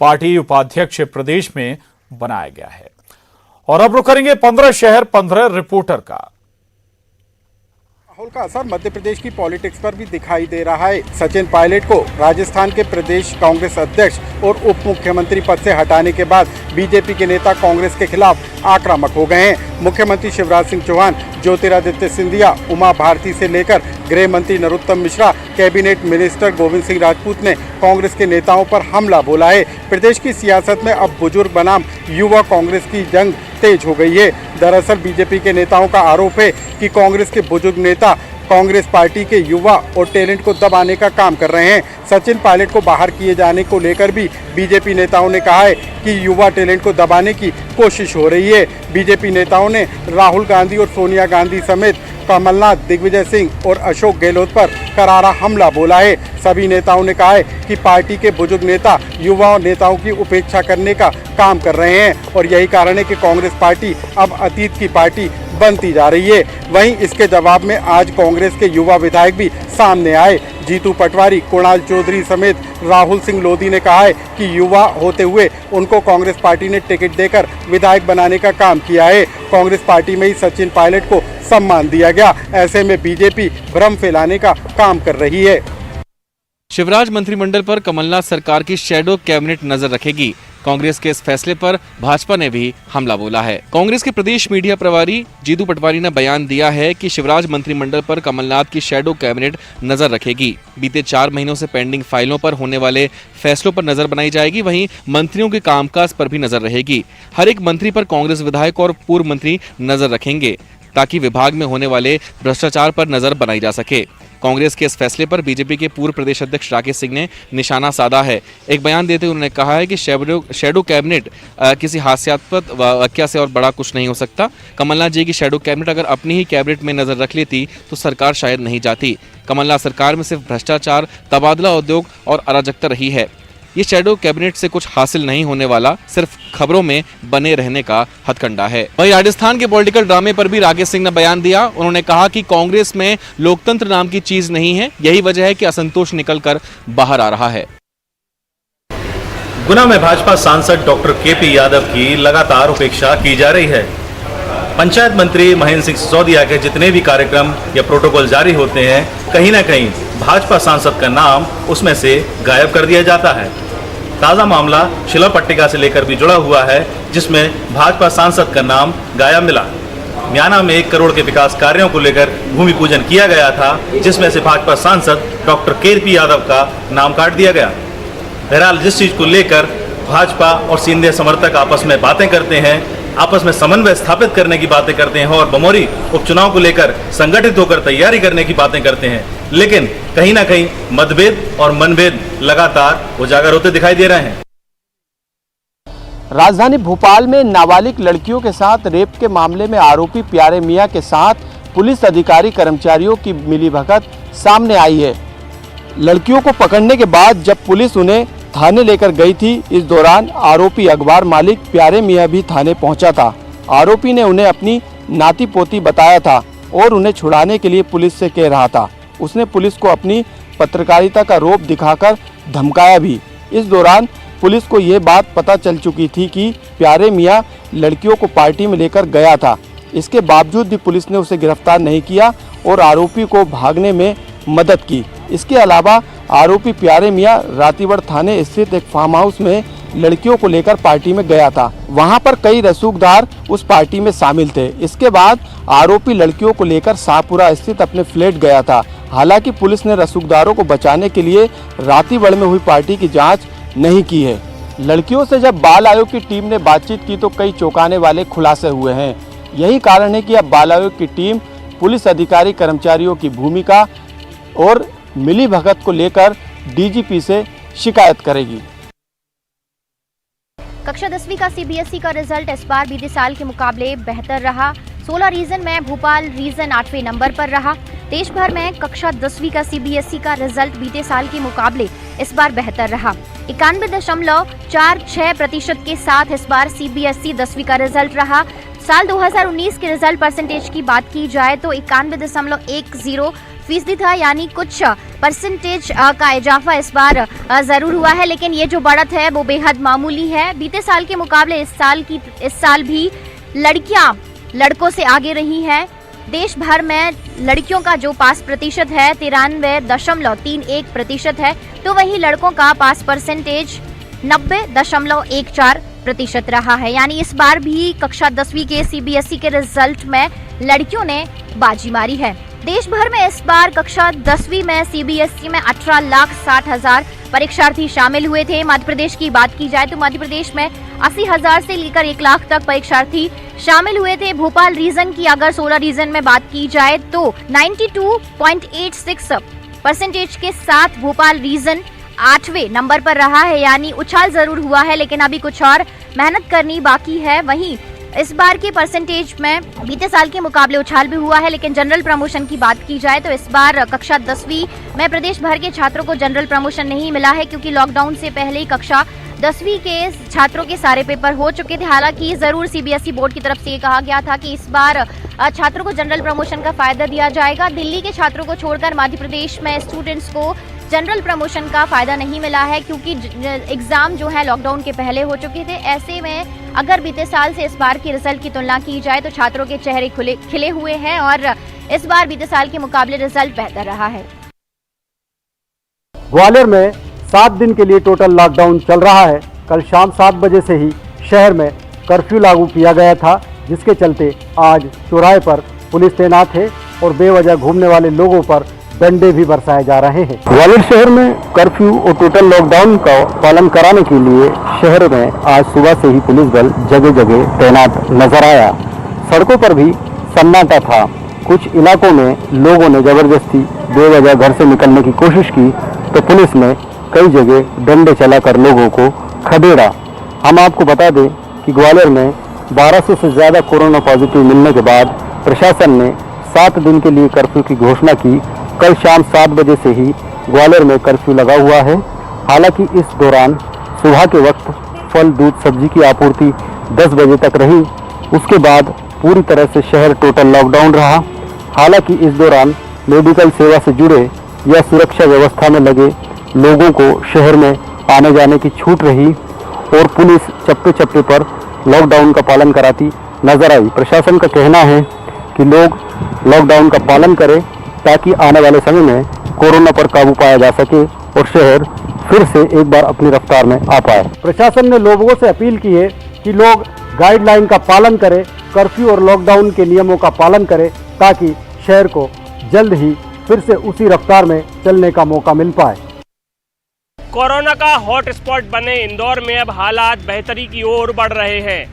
Party उपाध्यक्ष प्रदेश में बनाया गया है। और अब रुक करेंगे 15 शहर 15 रिपोर्टर का। राहुल का असर मध्य प्रदेश की पॉलिटिक्स पर भी दिखाई दे रहा है। सचिन पायलट को राजस्थान के प्रदेश कांग्रेस अध्यक्ष और उप मुख्यमंत्री पद से हटाने के बाद बीजेपी के नेता कांग्रेस के खिलाफ आक्रामक हो गए हैं। मुख्यमंत्री शिवराज सिंह चौहान, ज्योतिरादित्य सिंधिया, उमा भारती से लेकर गृह मंत्री नरोत्तम मिश्रा, कैबिनेट मिनिस्टर गोविंद सिंह राजपूत ने कांग्रेस के नेताओं पर हमला बोला है। प्रदेश की सियासत में अब बुजुर्ग बनाम युवा कांग्रेस की जंग तेज हो गई है। दरअसल बीजेपी के नेताओं का आरोप है कि कांग्रेस के बुजुर्ग नेता कांग्रेस पार्टी के युवा और टैलेंट को दबाने का काम कर रहे हैं। सचिन पायलट को बाहर किए जाने को लेकर भी बीजेपी नेताओं ने कहा है कि युवा टैलेंट को दबाने की कोशिश हो रही है। बीजेपी नेताओं ने राहुल गांधी और सोनिया गांधी समेत कमलनाथ, दिग्विजय सिंह और अशोक गहलोत पर करारा हमला बोला है। सभी नेताओं ने कहा है कि पार्टी के बुजुर्ग नेता युवा नेताओं की उपेक्षा करने का काम कर रहे हैं और यही कारण है कि कांग्रेस पार्टी अब अतीत की पार्टी बनती जा रही है। वहीं इसके जवाब में आज कांग्रेस के युवा विधायक भी सामने आए। जीतू पटवारी, कुणाल चौधरी समेत राहुल सिंह लोधी ने कहा है कि युवा होते हुए उनको कांग्रेस पार्टी ने टिकट देकर विधायक बनाने का काम किया है। कांग्रेस पार्टी में ही सचिन पायलट को सम्मान दिया गया। ऐसे में बीजेपी भ्रम फैलाने का काम कर रही है। शिवराज मंत्रिमंडल पर कमलनाथ सरकार की शैडो कैबिनेट नजर रखेगी। कांग्रेस के इस फैसले पर भाजपा ने भी हमला बोला है। कांग्रेस के प्रदेश मीडिया प्रभारी जीतू पटवारी ने बयान दिया है कि शिवराज मंत्रिमंडल पर कमलनाथ की शैडो कैबिनेट नजर रखेगी। बीते 4 महीनों से पेंडिंग फाइलों पर होने वाले फैसलों पर नजर बनाई जाएगी। वहीं मंत्रियों के कामकाज पर भी नजर रहेगी। हर एक मंत्री पर कांग्रेस विधायक और पूर्व मंत्री नजर रखेंगे ताकि विभाग में होने वाले भ्रष्टाचार पर नजर बनाई जा सके। कांग्रेस के इस फैसले पर बीजेपी के पूर्व प्रदेश अध्यक्ष राकेश सिंह ने निशाना साधा है। एक बयान देते हुए उन्होंने कहा है कि शैडो कैबिनेट किसी हास्यास्पद वाकया से और बड़ा कुछ नहीं हो सकता। कमलनाथ जी की शैडो कैबिनेट अगर अपनी ही कैबिनेट में नजर रख लेती तो सरकार शायद नहीं जाती। कमलनाथ सरकार में सिर्फ भ्रष्टाचार, तबादला उद्योग और अराजकता रही है। ये शैडो कैबिनेट से कुछ हासिल नहीं होने वाला, सिर्फ खबरों में बने रहने का हथकंडा है। वहीं राजस्थान के पॉलिटिकल ड्रामे पर भी राकेश सिंह ने बयान दिया। उन्होंने कहा कि कांग्रेस में लोकतंत्र नाम की चीज नहीं है। यही वजह है कि असंतोष निकलकर बाहर आ रहा है। गुना में भाजपा सांसद डॉक्टर केपी यादव की लगातार उपेक्षा की जा रही है। पंचायत मंत्री महेंद्र सिंह सिसोदिया के जितने भी कार्यक्रम या प्रोटोकॉल जारी होते हैं, कहीं ना कहीं भाजपा सांसद का नाम उसमें से गायब कर दिया जाता है। ताज़ा मामला शिला पट्टिका से लेकर भी जुड़ा हुआ है, जिसमें भाजपा सांसद का नाम गायब मिला। म्याना में 1 करोड़ के विकास कार्यों को लेकर भूमि पूजन किया गया था, जिसमें से भाजपा सांसद डॉक्टर केपी यादव का नाम काट दिया गया। बहरहाल जिस चीज़ को लेकर भाजपा और सिंधिया समर्थक आपस में बातें करते हैं, आपस में समन्वय स्थापित करने की बातें करते हैं और बमोरी उपचुनाव को लेकर संगठित होकर तैयारी करने की बातें करते हैं, लेकिन कहीं ना कहीं मतभेद और मनभेद लगातार उजागर होते दिखाई दे रहे हैं। राजधानी भोपाल में नाबालिग लड़कियों के साथ रेप के मामले में आरोपी प्यारे मियां के साथ पुलिस अधिकारी कर्मचारियों की मिलीभगत सामने आई है। लड़कियों को पकड़ने के बाद जब पुलिस उन्हें थाने लेकर गई थी, इस दौरान आरोपी अखबार मालिक प्यारे मियां भी थाने पहुंचा था। आरोपी ने उन्हें अपनी नाती पोती बताया था और उन्हें छुड़ाने के लिए पुलिस से कह रहा था। उसने पुलिस को अपनी पत्रकारिता का रौब दिखाकर धमकाया भी। इस दौरान पुलिस को ये बात पता चल चुकी थी कि प्यारे मियां लड़कियों को पार्टी में लेकर गया था। इसके बावजूद भी पुलिस ने उसे गिरफ्तार नहीं किया और आरोपी को भागने में मदद की। इसके अलावा आरोपी प्यारे मियां रातीगढ़ थाने स्थित एक फार्म हाउस में लड़कियों को लेकर पार्टी में गया था। वहां पर कई रसूखदार उस पार्टी में शामिल थे। इसके बाद आरोपी लड़कियों को लेकर शाहपुरा स्थित अपने फ्लैट गया था। हालांकि पुलिस ने रसूखदारों को बचाने के लिए रातीगढ़ में हुई पार्टी की जांच नहीं की है। लड़कियों से जब बाल आयोग की टीम ने बातचीत की तो कई चौंकाने वाले खुलासे हुए हैं। यही कारण है कि अब बाल आयोग की टीम पुलिस अधिकारी कर्मचारियों की भूमिका और मिलीभगत को लेकर डीजीपी से शिकायत करेगी। कक्षा 10वीं का सीबीएसई का रिजल्ट इस बार बीते साल के मुकाबले बेहतर रहा। 16 रीजन में भोपाल रीजन 8वें नंबर पर रहा। देश भर में कक्षा 10वीं का सीबीएसई का रिजल्ट बीते साल के मुकाबले इस बार बेहतर रहा। 91.46% के साथ इस बार सीबीएसई 10वीं का रिजल्ट रहा। साल 2019 के रिजल्ट परसेंटेज की बात की जाए तो 91.10% था, यानी कुछ परसेंटेज का इजाफा इस बार जरूर हुआ है, लेकिन ये जो बढ़त है वो बेहद मामूली है। बीते साल के मुकाबले इस साल भी लड़कियां लड़कों से आगे रही हैं। देश भर में लड़कियों का जो पास प्रतिशत है 93.31% है, तो वहीं लड़कों का पास परसेंटेज 90.14% रहा है। यानी इस बार भी कक्षा 10वीं के सीबीएसई के रिजल्ट में लड़कियों ने बाजी मारी है। देश भर में इस बार कक्षा 10वीं में सीबीएसई में 18,60,000 परीक्षार्थी शामिल हुए थे। मध्य प्रदेश की बात की जाए तो मध्य प्रदेश में 80,000 से लेकर 1 लाख तक परीक्षार्थी शामिल हुए थे। भोपाल रीजन की अगर 16 रीजन में बात की जाए तो 92.86% के साथ भोपाल रीजन 8वें नंबर पर रहा है। यानी उछाल जरूर हुआ है, लेकिन अभी कुछ और मेहनत करनी बाकी है। वहीं इस बार के परसेंटेज में बीते साल के मुकाबले उछाल भी हुआ है, लेकिन जनरल प्रमोशन की बात की जाए तो इस बार कक्षा 10वीं में प्रदेश भर के छात्रों को जनरल प्रमोशन नहीं मिला है, क्योंकि लॉकडाउन से पहले ही कक्षा 10वीं के छात्रों के सारे पेपर हो चुके थे। हालांकि जरूर सीबीएसई बोर्ड की तरफ से ये कहा गया था कि इस बार छात्रों को जनरल प्रमोशन का फायदा दिया जाएगा। दिल्ली के छात्रों को छोड़कर मध्य प्रदेश में स्टूडेंट्स को जनरल प्रमोशन का फायदा नहीं मिला है, क्योंकि एग्जाम जो है लॉकडाउन के पहले हो चुके थे। ऐसे में अगर बीते साल से इस बार की रिजल्ट की तुलना की जाए तो छात्रों के चेहरे खिले हुए हैं और इस बार बीते साल के मुकाबले रिजल्ट बेहतर रहा है। ग्वालियर में 7 दिन के लिए टोटल लॉकडाउन चल रहा है। कल शाम 7 बजे से ही शहर में कर्फ्यू लागू किया गया था, जिसके चलते आज चौराहे पर पुलिस तैनात है और बेवजह घूमने वाले लोगों पर डंडे भी बरसाए जा रहे हैं। ग्वालियर शहर में कर्फ्यू और टोटल लॉकडाउन का पालन कराने के लिए शहर में आज सुबह से ही पुलिस बल जगह जगह तैनात नजर आया। सड़कों पर भी सन्नाटा था। कुछ इलाकों में लोगों ने जबरदस्ती बेवजह घर से निकलने की कोशिश की तो पुलिस ने कई जगह डंडे चलाकर लोगों को खदेड़ा। हम आपको बता दें कि ग्वालियर में 1200 से ज़्यादा कोरोना पॉजिटिव मिलने के बाद प्रशासन ने 7 दिन के लिए कर्फ्यू की घोषणा की। कल शाम 7 बजे से ही ग्वालियर में कर्फ्यू लगा हुआ है। हालांकि इस दौरान सुबह के वक्त फल, दूध, सब्जी की आपूर्ति 10 बजे तक रही। उसके बाद पूरी तरह से शहर टोटल लॉकडाउन रहा। हालांकि इस दौरान मेडिकल सेवा से जुड़े या सुरक्षा व्यवस्था में लगे लोगों को शहर में आने जाने की छूट रही और पुलिस चप्पे चप्पे पर लॉकडाउन का पालन कराती नजर आई। प्रशासन का कहना है कि लोग लॉकडाउन का पालन करें ताकि आने वाले समय में कोरोना पर काबू पाया जा सके और शहर फिर से एक बार अपनी रफ्तार में आ पाए। प्रशासन ने लोगों से अपील की है कि लोग गाइडलाइन का पालन करें, कर्फ्यू और लॉकडाउन के नियमों का पालन करें ताकि शहर को जल्द ही फिर से उसी रफ्तार में चलने का मौका मिल पाए। कोरोना का हॉटस्पॉट बने इंदौर में अब हालात बेहतरी की ओर बढ़ रहे हैं।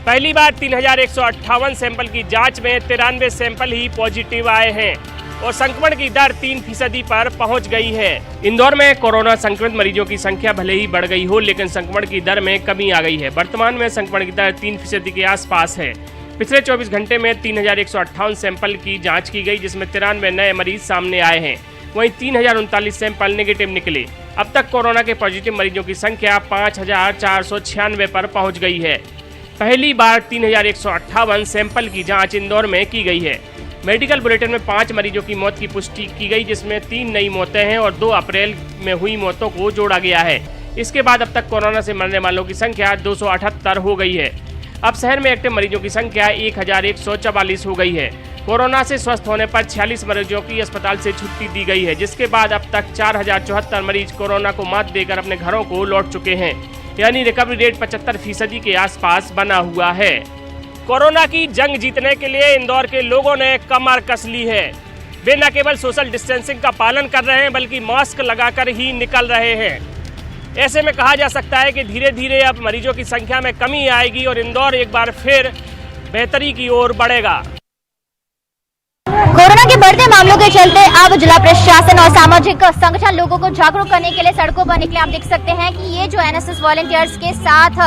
पहली बार 3,158 सैंपल की जांच में 93 सैंपल ही पॉजिटिव आए हैं और संक्रमण की दर 3% पर पहुंच गई है। इंदौर में कोरोना संक्रमित मरीजों की संख्या भले ही बढ़ गई हो, लेकिन संक्रमण की दर में कमी आ गई है। वर्तमान में संक्रमण की दर 3% के आसपास है। पिछले 24 घंटे में 3,158 सैंपल की जांच की गई, जिसमें 93 नए मरीज सामने आए हैं। वहीं 3,039 सैंपल नेगेटिव निकले। अब तक कोरोना के पॉजिटिव मरीजों की संख्या 5,496 पर पहुंच गई है। पहली बार 3,158 सैंपल की जांच इंदौर में की गई है। मेडिकल बुलेटिन में 5 मरीजों की मौत की पुष्टि की गई, जिसमें 3 नई मौतें हैं और 2 अप्रैल में हुई मौतों को जोड़ा गया है। इसके बाद अब तक कोरोना से मरने वालों की संख्या 278 हो गई है। अब शहर में एक्टिव मरीजों की संख्या 1,144 हो गई है। कोरोना से स्वस्थ होने पर 46 मरीजों की अस्पताल से छुट्टी दी गई है, जिसके बाद अब तक 4,074 मरीज कोरोना को मात देकर अपने घरों को लौट चुके हैं। यानी रिकवरी रेट 75% के आसपास बना हुआ है। कोरोना की जंग जीतने के लिए इंदौर के लोगों ने कमर कस ली है। वे न केवल सोशल डिस्टेंसिंग का पालन कर रहे हैं, बल्कि मास्क लगाकर ही निकल रहे हैं। ऐसे में कहा जा सकता है कि धीरे धीरे अब मरीजों की संख्या में कमी आएगी और इंदौर एक बार फिर बेहतरी की ओर बढ़ेगा। कोरोना के बढ़ते मामलों के चलते अब जिला प्रशासन और सामाजिक संगठन लोगों को जागरूक करने के लिए सड़कों पर निकले। आप देख सकते हैं कि ये जो एनएसएस वॉलंटियर्स के साथ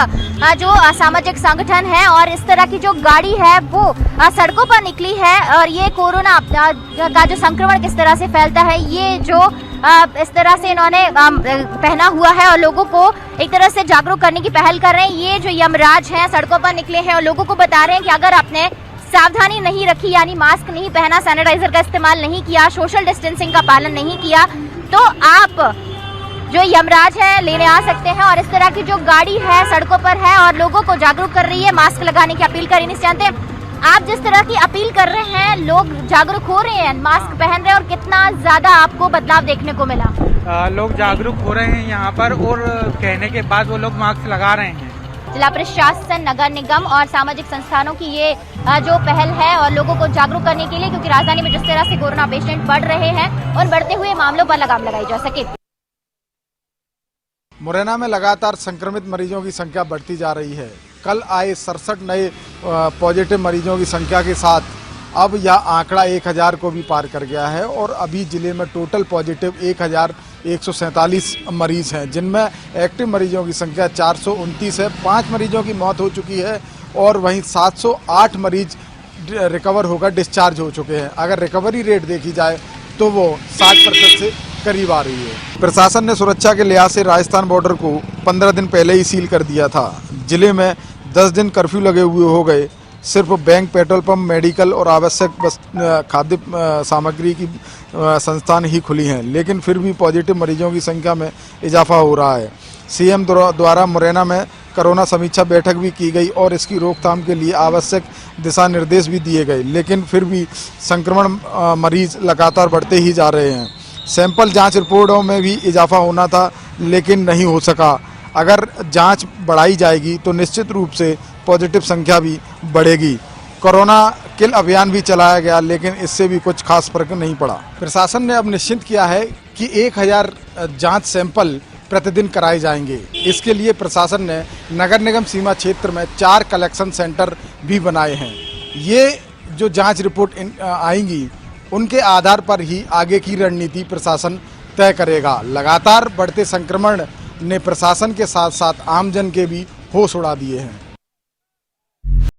जो सामाजिक संगठन है और इस तरह की जो गाड़ी है वो सड़कों पर निकली है और ये कोरोना का जो संक्रमण किस तरह से फैलता है ये जो इस तरह से इन्होंने पहना हुआ है और लोगों को एक तरह से जागरूक करने की पहल कर रहे हैं। ये जो यमराज हैं सड़कों पर निकले हैं और लोगों को बता रहे हैं कि अगर आपने सावधानी नहीं रखी यानी मास्क नहीं पहना, सैनिटाइजर का इस्तेमाल नहीं किया, सोशल डिस्टेंसिंग का पालन नहीं किया तो आप जो यमराज है लेने आ सकते हैं। और इस तरह की जो गाड़ी है सड़कों पर है और लोगों को जागरूक कर रही है, मास्क लगाने की अपील कर रही है। जानते हैं आप जिस तरह की अपील कर रहे हैं लोग जागरूक हो रहे हैं, मास्क पहन रहे हैं और कितना ज्यादा आपको बदलाव देखने को मिला? लोग जागरूक हो रहे हैं यहाँ पर और कहने के बाद वो लोग मास्क लगा रहे हैं। जिला प्रशासन, नगर निगम और सामाजिक संस्थानों की ये जो पहल है और लोगों को जागरूक करने के लिए, क्योंकि राजधानी में जिस तरह से कोरोना पेशेंट बढ़ रहे हैं उन बढ़ते हुए मामलों पर लगाम लगाई जा सके। मुरैना में लगातार संक्रमित मरीजों की संख्या बढ़ती जा रही है। कल आए 67 नए पॉजिटिव मरीजों की संख्या के साथ अब यह आंकड़ा 1000 को भी पार कर गया है और अभी जिले में टोटल पॉजिटिव 1147 मरीज हैं, जिनमें एक्टिव मरीजों की संख्या 429 है। 5 मरीजों की मौत हो चुकी है और वहीं 708 मरीज रिकवर होकर डिस्चार्ज हो चुके हैं। अगर रिकवरी रेट देखी जाए तो वो 60% से करीब आ रही है। प्रशासन ने सुरक्षा के लिहाज से राजस्थान बॉर्डर को 15 दिन पहले ही सील कर दिया था। जिले में 10 दिन कर्फ्यू लगे हुए हो गए। सिर्फ बैंक, पेट्रोल पंप, मेडिकल और आवश्यक खाद्य सामग्री की संस्थान ही खुली हैं, लेकिन फिर भी पॉजिटिव मरीजों की संख्या में इजाफा हो रहा है। सीएम द्वारा मुरैना में कोरोना समीक्षा बैठक भी की गई और इसकी रोकथाम के लिए आवश्यक दिशा निर्देश भी दिए गए, लेकिन फिर भी संक्रमण मरीज लगातार बढ़ते ही जा रहे हैं। सैंपल जांच रिपोर्टों में भी इजाफा होना था, लेकिन नहीं हो सका। अगर जांच बढ़ाई जाएगी तो निश्चित रूप से पॉजिटिव संख्या भी बढ़ेगी। कोरोना किल अभियान भी चलाया गया, लेकिन इससे भी कुछ खास फर्क नहीं पड़ा। प्रशासन ने अब निश्चित किया है कि 1000 जांच सैंपल प्रतिदिन कराए जाएंगे। इसके लिए प्रशासन ने नगर निगम सीमा क्षेत्र में 4 कलेक्शन सेंटर भी बनाए हैं। ये जो जांच रिपोर्ट आएंगी उनके आधार पर ही आगे की रणनीति प्रशासन तय करेगा। लगातार बढ़ते संक्रमण ने प्रशासन के साथ साथ आमजन के भी होश उड़ा दिए हैं।